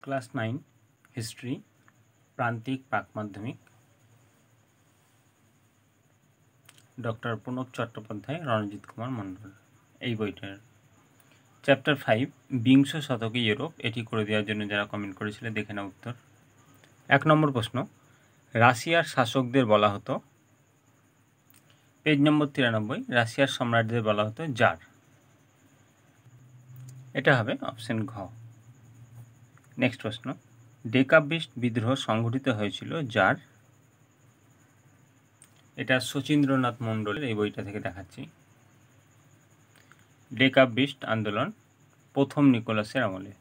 Class 9 history প্রান্তিক প্রাক মাধ্যমিক ডক্টর প্রণব চট্টোপাধ্যায় রণজিৎ কুমার মণ্ডল এই বইটার চ্যাপ্টার 5 বিংশ শতকে ইউরোপ এটি করে দেওয়ার জন্য যারা কমেন্ট করেছিলেন দেখে নাও উত্তর। 1 নম্বর প্রশ্ন, রাশিয়ার শাসকদের বলা হতো, পেজ নম্বর 93, রাশিয়ার সম্রাটদের বলা হতো জার। এটা হবে অপশন ঘ। নেক্সট প্রশ্ন, ডেকাব্রিস্ট বিদ্রোহ সংঘটিত হয়েছিল যার, এটা শচীন্দ্রনাথ মণ্ডলের এই বইটা থেকে দেখাচ্ছি। ডেকাব্রিস্ট আন্দোলন প্রথম নিকোলাসের আমলে।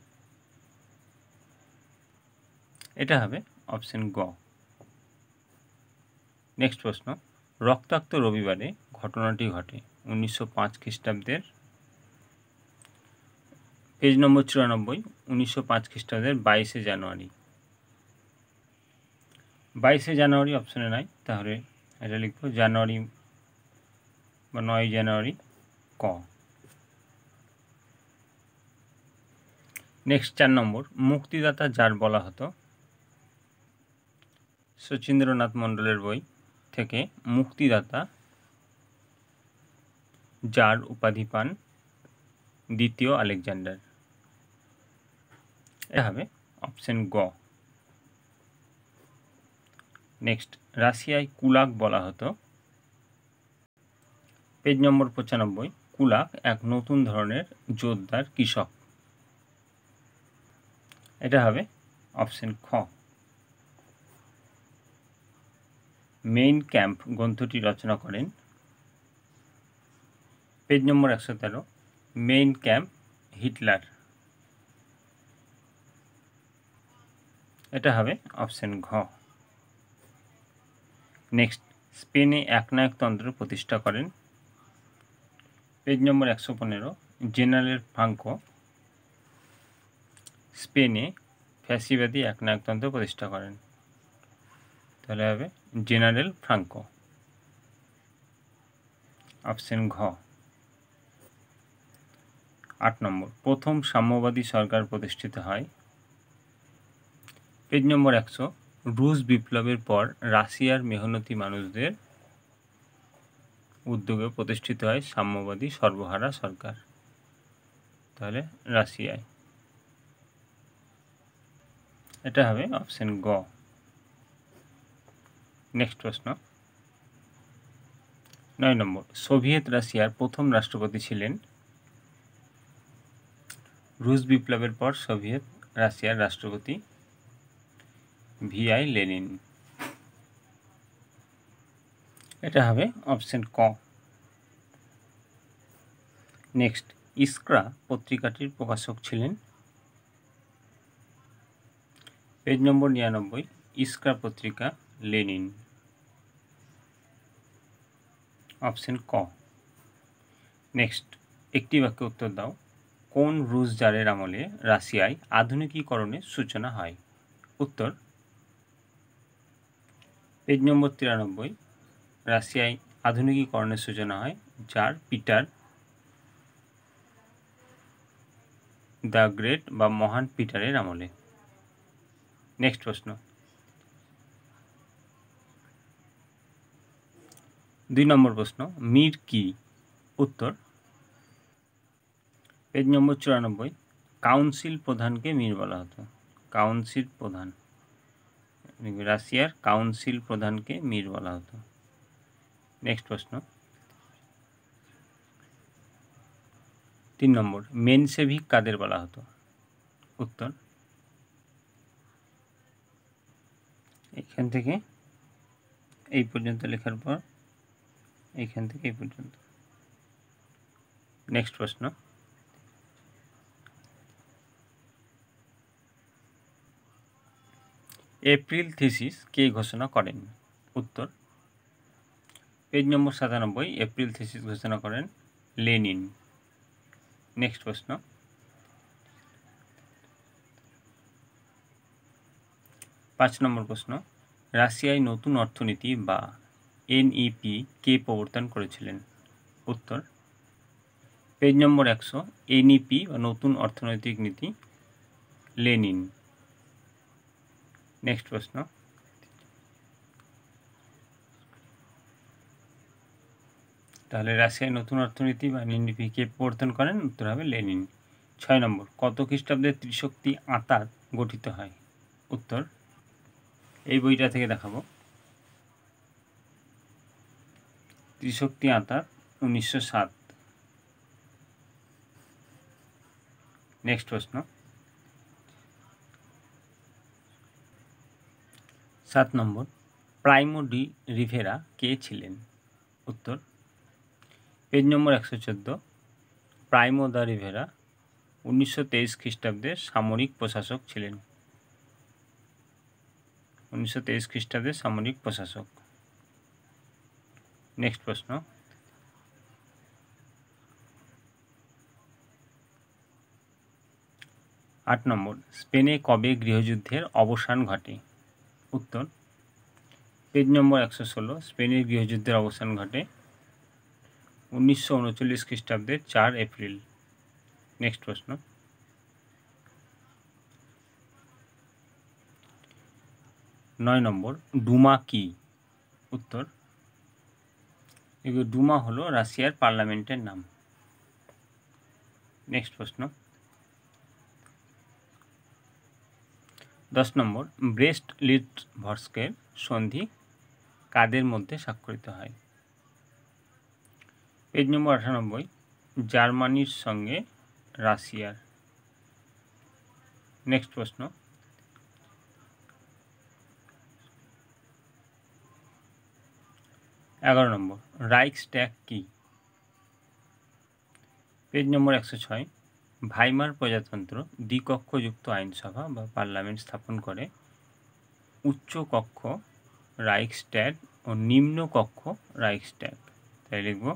এটা হবে অপশন গ। নেক্সট প্রশ্ন, রক্তাক্ত রবিবারে ঘটনাটি ঘটে 1905 খ্রিস্টাব্দের, পেজ নম্বর 94, 1905 খ্রিস্টাব্দের 22শে জানুয়ারি। 22শে জানুয়ারি অপশনে নাই, তাহলে এটা লিখব জানুয়ারি বা 9 জানুয়ারি ক। নেক্সট 4 নম্বর, মুক্তিদাতা যার বলা হতো, শচীন্দ্রনাথ মণ্ডলের বই থেকে মুক্তিদাতা যার উপাধি পান দ্বিতীয় আলেকজান্ডার। এটা হবে অপশন গ। নেক্সট, রাশিয়ায় কুলাক বলা হতো, পেজ নম্বর 95, কুলাক এক নতুন ধরনের জোরদার কৃষক। এটা হবে অপশন খ। মেইন ক্যাম্প গ্রন্থটি রচনা করেন, পেজ নম্বর 113, মেইন ক্যাম্প হিটলার। এটা হবে অপশন ঘ। নেক্সট, স্পেনে একনায়কতন্ত্র প্রতিষ্ঠা করেন, পেজ নম্বর 115, জেনারেল ফ্রাঙ্কো স্পেনে ফ্যাসিবাদী একনায়কতন্ত্র প্রতিষ্ঠা করেন। তাহলে হবে জেনারেল ফ্রাঙ্কো, অপশন ঘ। 8 নম্বর, প্রথম সাম্যবাদী সরকার প্রতিষ্ঠিত হয়, পেজ নম্বর 100, রুশ বিপ্লবের পর রাশিয়ার মেহনতি মানুষদের উদ্যোগে প্রতিষ্ঠিত হয় সাম্যবাদী সর্বহারা সরকার। তাহলে রাশিয়ায়। এটা হবে অপশন গ। নেক্সট প্রশ্ন, 9 নম্বর, সোভিয়েত রাশিয়ার প্রথম রাষ্ট্রপতি ছিলেন, রুশ বিপ্লবের পর সোভিয়েত রাশিয়ার রাষ্ট্রপতি ভিআই লেনিন। এটা হবে অপশন ক। নেক্সট, ইস্ক্রা পত্রিকাটির প্রকাশক ছিলেন, পেজ নম্বর 99, ইস্ক্রা পত্রিকা লেনিন। অপশন ক। নেক্সট, একটি বাক্যে উত্তর দাও, কোন রুশ জারের আমলে রাশিয়ায় আধুনিকীকরণের সূচনা হয়? উত্তর, পেজ নম্বর 93, রাশিয়ায় আধুনিকীকরণের সূচনা হয় জার পিটার দ্য গ্রেট বা মহান পিটারের আমলে। নেক্সট প্রশ্ন, 2 নম্বর প্রশ্ন, মির কি? উত্তর, পেজ নম্বর 94, কাউন্সিল প্রধানকে মির বলা হতো। কাউন্সিল প্রধান, রাশিয়ার কাউন্সিল প্রধানকে মির বলা হতো। নেক্সট প্রশ্ন, 3 নম্বর, মেনসেভিক কাদের বলা হতো? উত্তর, এখান থেকে এই পর্যন্ত লেখার পর এইখান থেকে এই পর্যন্ত। নেক্সট প্রশ্ন, এপ্রিল থিসিস কে ঘোষণা করেন? উত্তর, পেজ নম্বর 97, এপ্রিল থিসিস ঘোষণা করেন লেনিন। নেক্সট প্রশ্ন, 5 নম্বর প্রশ্ন, রাশিয়ায় নতুন অর্থনীতি বা এনইপি কে প্রবর্তন করেছিলেন? উত্তর, পেজ নম্বর 100, এনইপি বা নতুন অর্থনৈতিক নীতি লেনিন। নেক্সট প্রশ্ন, তাহলে রাশিয়ায় নতুন অর্থনীতি বা এনডিপি কে প্রবর্তন করেন? উত্তর হবে লেনিন। 6 নম্বর, কত খ্রিস্টাব্দে ত্রিশক্তি আঁতাত গঠিত হয়? উত্তর এই বইটা থেকে দেখাবো। ত্রিশক্তি আঁতাত 1907। নেক্সট প্রশ্ন, 7 নম্বর, প্রাইমো ডি রিভেরা কে ছিলেন? উত্তর পেজ নম্বর 114, প্রাইমো দা রিভেরা 1923 খ্রিস্টাব্দের সামরিক প্রশাসক ছিলেন। 1923 খ্রিস্টাব্দের সামরিক প্রশাসক। নেক্সট প্রশ্ন, 8 নম্বর, স্পেনে কবে গৃহযুদ্ধের অবসান ঘটে? উত্তর পেজ নম্বর 116, স্পেনের গৃহযুদ্ধের অবসান ঘটে 1939 খ্রিস্টাব্দের 4 এপ্রিল। নেক্সট প্রশ্ন, 9 নম্বর, ডুমা কি? উত্তর ডুমা হলো রাশিয়ার পার্লামেন্টের নাম। নেক্সট প্রশ্ন, 10 নম্বর, ব্রেস্ট লিটভস্কের সন্ধি কাদের মধ্যে স্বাক্ষরিত হয়? পেজ নম্বর 98, জার্মানির সঙ্গে রাশিয়ার। নেক্সট প্রশ্ন, 11 নম্বর, রাইখস্ট্যাগ কি? পেজ নম্বর 106, ভাইমার প্রজাতন্ত্র দ্বিকক্ষযুক্ত আইনসভা বা পার্লামেন্ট স্থাপন করে। উচ্চ কক্ষ রাইখস্ট্যাগ ও নিম্ন কক্ষ রাইখস্ট্যাগ। তাই লিখব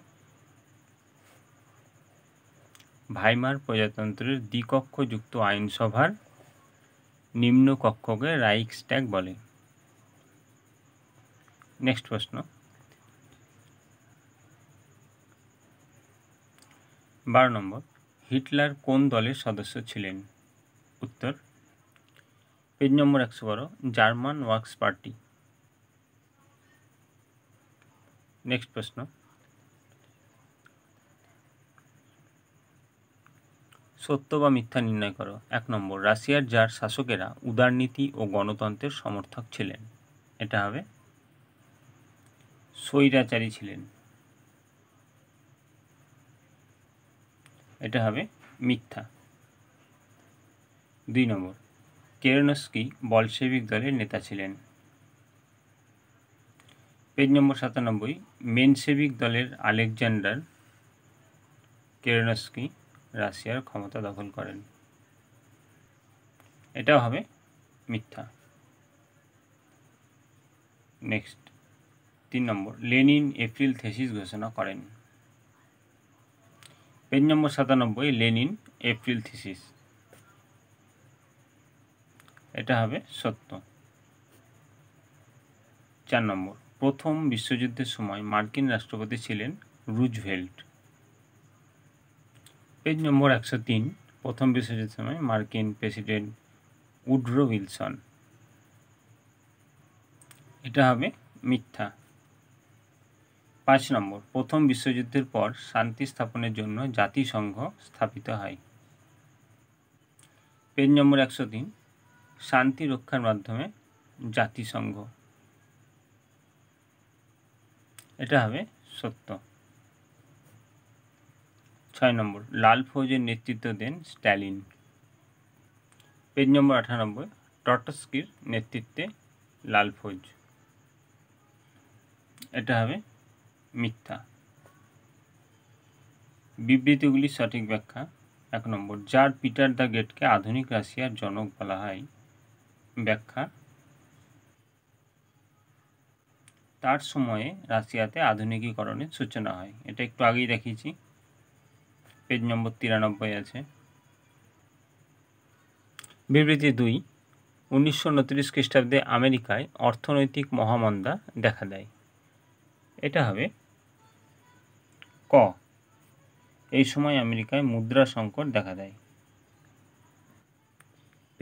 ভাইমার প্রজাতন্ত্রের দ্বিকক্ষযুক্ত আইনসভার নিম্ন কক্ষকে রাইখস্ট্যাগ বলে। নেক্সট প্রশ্ন, 12 নম্বর, হিটলার কোন দলের সদস্য ছিলেন? উত্তর পেজ নম্বর 112, জার্মান ওয়ার্কস পার্টি। নেক্সট প্রশ্ন, সত্য বা মিথ্যা নির্ণয় করো। 1 নম্বর, রাশিয়ার জার শাসকেরা উদারনীতি ও গণতন্ত্রের সমর্থক ছিলেন। এটা হবে স্বৈরাচারী ছিলেন। এটা হবে মিথ্যা। 2 নম্বর, কেরেনস্কি বলশেভিক দলের নেতা ছিলেন। পেজ নম্বর 97, মেনশেভিক দলের আলেকজান্ডার কেরেনস্কি রাশিয়ার ক্ষমতা দখল করেন। এটাও হবে মিথ্যা। নেক্সট 3 নম্বর, লেনিন এপ্রিল থেসিস ঘোষণা করেন। পেজ নম্বর 97, লেনিন এপ্রিল থিসিস। এটা হবে সত্য। 4 নম্বর, প্রথম বিশ্বযুদ্ধের সময় মার্কিন রাষ্ট্রপতি ছিলেন রুজভেল্ট। পেজ নম্বর 103, প্রথম বিশ্বযুদ্ধের সময় মার্কিন প্রেসিডেন্ট উড্রো উইলসন। এটা হবে মিথ্যা। 5 নম্বর, প্রথম বিশ্বযুদ্ধের পর শান্তি স্থাপনের জন্য জাতিসংঘ স্থাপিত হয়। পেজ নম্বর 103, শান্তি রক্ষার মাধ্যমে জাতিসংঘ। এটা হবে সত্য। 6 নম্বর, লাল ফৌজের নেতৃত্ব দেন স্ট্যালিন। পেজ নম্বর 98, ট্রটস্কির নেতৃত্বে লাল ফৌজ। এটা হবে মিথ্যা। বিবৃতিগুলির সঠিক ব্যাখ্যা। 1 নম্বর, জার পিটার দ্য গ্রেটকে আধুনিক রাশিয়ার জনক বলা হয়। ব্যাখ্যা, তার সময়ে রাশিয়াতে আধুনিকীকরণের সূচনা হয়। এটা একটু আগেই দেখিয়েছি, পেজ নম্বর 93 আছে। বিবৃতি 2, 1929 খ্রিস্টাব্দে আমেরিকায় অর্থনৈতিক মহামন্দা দেখা দেয়। এটা হবে ক, এই সময় আমেরিকায় মুদ্রা সংকট দেখা দেয়।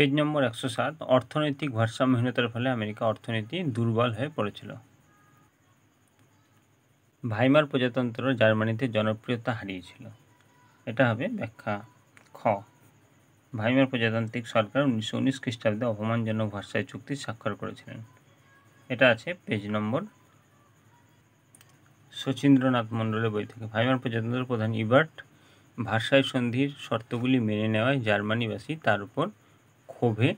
পেজ নম্বর 107, অর্থনৈতিক ভারসাম্যহীনতার ফলে আমেরিকা অর্থনীতি দুর্বল হয়ে পড়েছিল। ভাইমার প্রজাতন্ত্র জার্মানিতে জনপ্রিয়তা হারিয়েছিল। এটা হবে ব্যাখ্যা খ। ভাইমার প্রজাতান্ত্রিক সরকার 1919 খ্রিস্টাব্দে অপমানজনক ভার্সাই চুক্তি স্বাক্ষর করেছিলেন। এটা আছে পেজ নম্বর শচীন্দ্রনাথ মণ্ডলের বই থেকে। ভাইমার প্রজাতন্ত্রের প্রধান ইবার্ট ভার্সাই সন্ধির শর্তগুলি মেনে নেওয়ায় জার্মানিবাসী তার উপর ক্ষোভে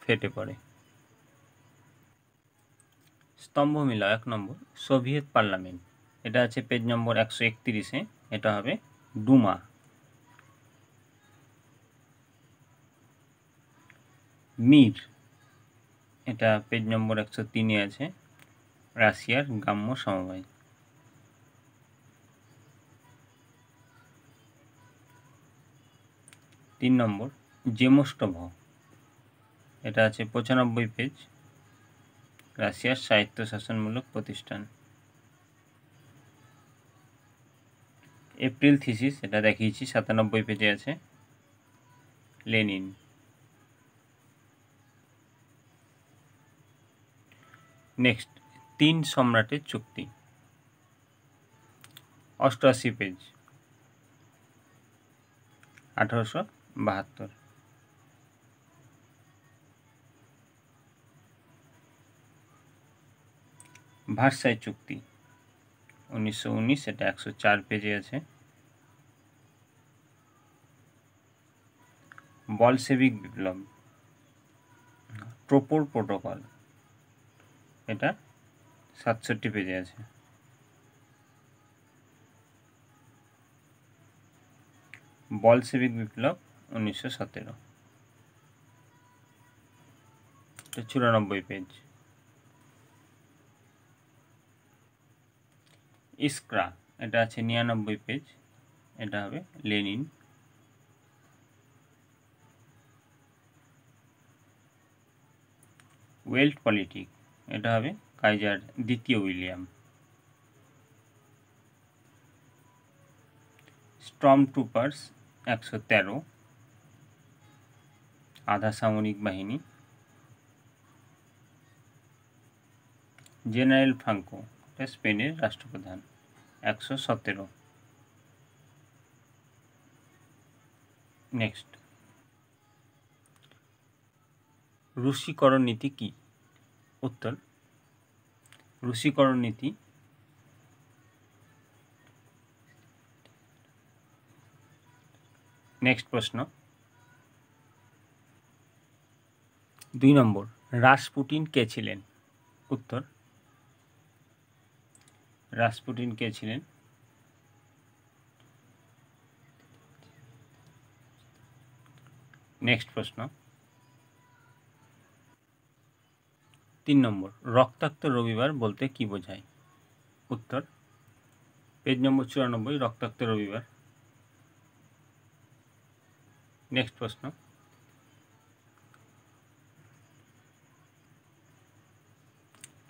ফেটে পড়ে। স্তম্ভ মিলাও 1 নম্বর, সোভিয়েত পার্লামেন্ট। এটা আছে পেজ নম্বর 131-এ। এটা হবে ডুমা। মির, এটা পেজ নম্বর 103-এ আছে, রাশিয়ার গ্রাম্য সমবায়। 3 নম্বর, জেমোস্টোভ। এটা আছে 95 পেজ, রাশিয়ার স্বায়ত্তশাসনমূলক প্রতিষ্ঠান। এপ্রিল থিসিস, এটা দেখিয়েছি 97 পেজে আছে, লেনিন। নেক্সট, 3 সম্রাটের চুক্তি, 88 পেজ, 1872। ভার্সাই চুক্তি 1919, এটা 104 পেজে আছে। বলশেভিক বিপ্লব, ট্রোপোর প্রোটোকল, এটা 67 পেজে আছে। বলশেভিক বিপ্লব 1917, এটা 94 পেজ। ইস্ক্রা, এটা আছে 99 পেজ, এটা হবে লেনিন। ওয়েল্ট পলিটিক, এটা হবে কাইজার দ্বিতীয় উইলিয়াম। স্টর্ম ট্রুপার্স 113, আধা সামরিক বাহিনী। জেনারেল ফ্রাঙ্কো, এটা স্পেনের রাষ্ট্রপ্রধান, 117। নেক্সট, রুশীকরণ নীতি কি? উত্তর, রুশীকরণ নীতি নেক্সট প্রশ্ন, 2 নম্বর, রাসপুটিন কে ছিলেন? উত্তর, রাসপুটিন কে ছিলেন? নেক্সট প্রশ্ন, 3 নম্বর, রক্তাক্ত রবিবার বলতে কি বোঝায়? উত্তর, পেজ নম্বর 94, রক্তাক্ত রবিবার। নেক্সট প্রশ্ন,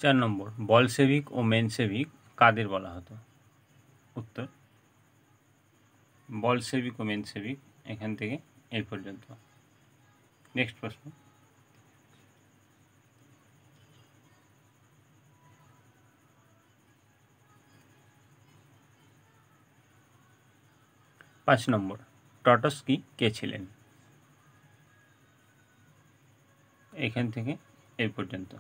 4 নম্বর, বলশেভিক ও মেনশেভিক কাদের বলা হতো? উত্তর, বলশেভিক ও মেনশেভিক, এখান থেকে এই পর্যন্ত। নেক্সট প্রশ্ন, 5 নম্বর, ট্রটস্কি কে ছিলেন? এখান থেকে এই পর্যন্ত।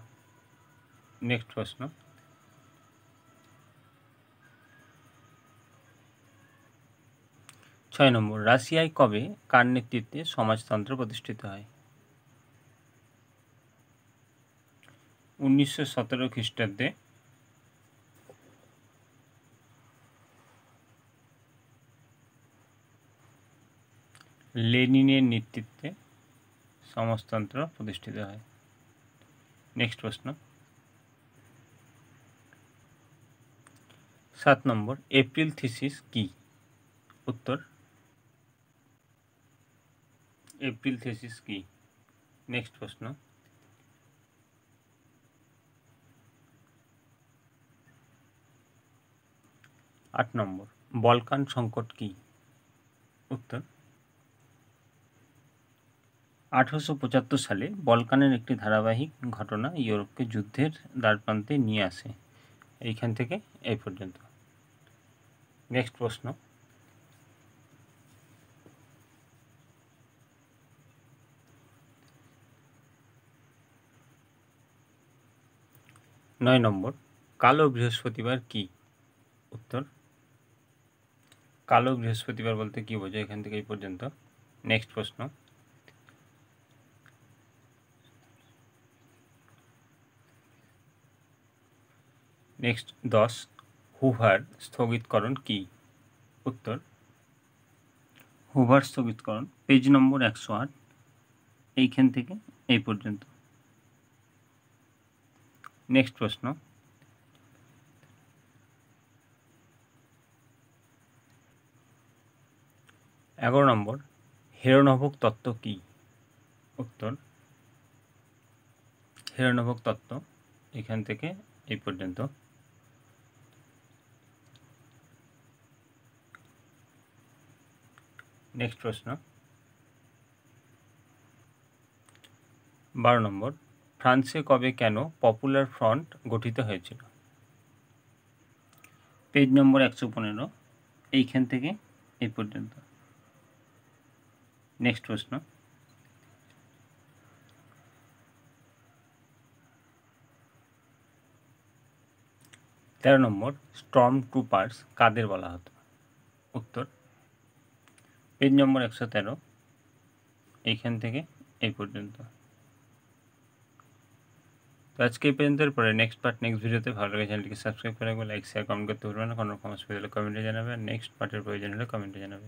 নেক্সট প্রশ্ন, 6 নম্বর, রাশিয়ায় কবে কার নেতৃত্বে সমাজতন্ত্র প্রতিষ্ঠিত হয়? 1917 খ্রিস্টাব্দে লেনিনের নেতৃত্বে সমাজতন্ত্র প্রতিষ্ঠিত হয়। নেক্সট প্রশ্ন, 7 নম্বর, এপ্রিল থিসিস কি? উত্তর, এপ্রিল থিসিস কি? নেক্সট প্রশ্ন, 8 নম্বর, বলকান সংকট কি? উত্তর, 1875 সালে বলকানের একটি ধারাবাহিক ঘটনা ইউরোপকে যুদ্ধের দ্বারপ্রান্তে নিয়ে আসে। এইখান থেকে এই পর্যন্ত। নেক্সট প্রশ্ন, 9 নম্বর, কালো বৃহস্পতিবার কি? উত্তর, কালো বৃহস্পতিবার বলতে কি বোঝায়? এখান থেকে এই পর্যন্ত। নেক্সট প্রশ্ন, নেক্সট 10, হুভার স্থগিতকরণ কি? উত্তর, হুভার স্থগিতকরণ পেজ নম্বর 108, এইখান থেকে এই পর্যন্ত। নেক্সট প্রশ্ন, 11 নম্বর, হেরোনভক তত্ত্ব কি? উত্তর, হেরোনভক তত্ত্ব এখান থেকে এই পর্যন্ত। নেক্সট প্রশ্ন, 12 নম্বর, ফ্রান্সে কবে কেন পপুলার ফ্রন্ট গঠিত হয়েছিল? পেজ নম্বর 115, এইখান থেকে এই পর্যন্ত। নেক্সট প্রশ্ন, 13 নম্বর, স্টর্ম ট্রুপার্স কাদের বলা হতো? উত্তর, পেজ নম্বর 113, এইখান থেকে এই পর্যন্ত। তো আজকে এই পর্যন্ত। পরে নেক্সট পার্ট নেক্সট ভিডিওতে। ভালো লাগে চ্যানেলটিকে সাবস্ক্রাইব করে রাখবে, লাইক শেয়ার কমেন্ট করতে ভুলবেন না। কোনো সমস্যা হলে কমেন্টে জানাবে, আর নেক্সট পার্টের প্রয়োজন হলে কমেন্টে জানাবে।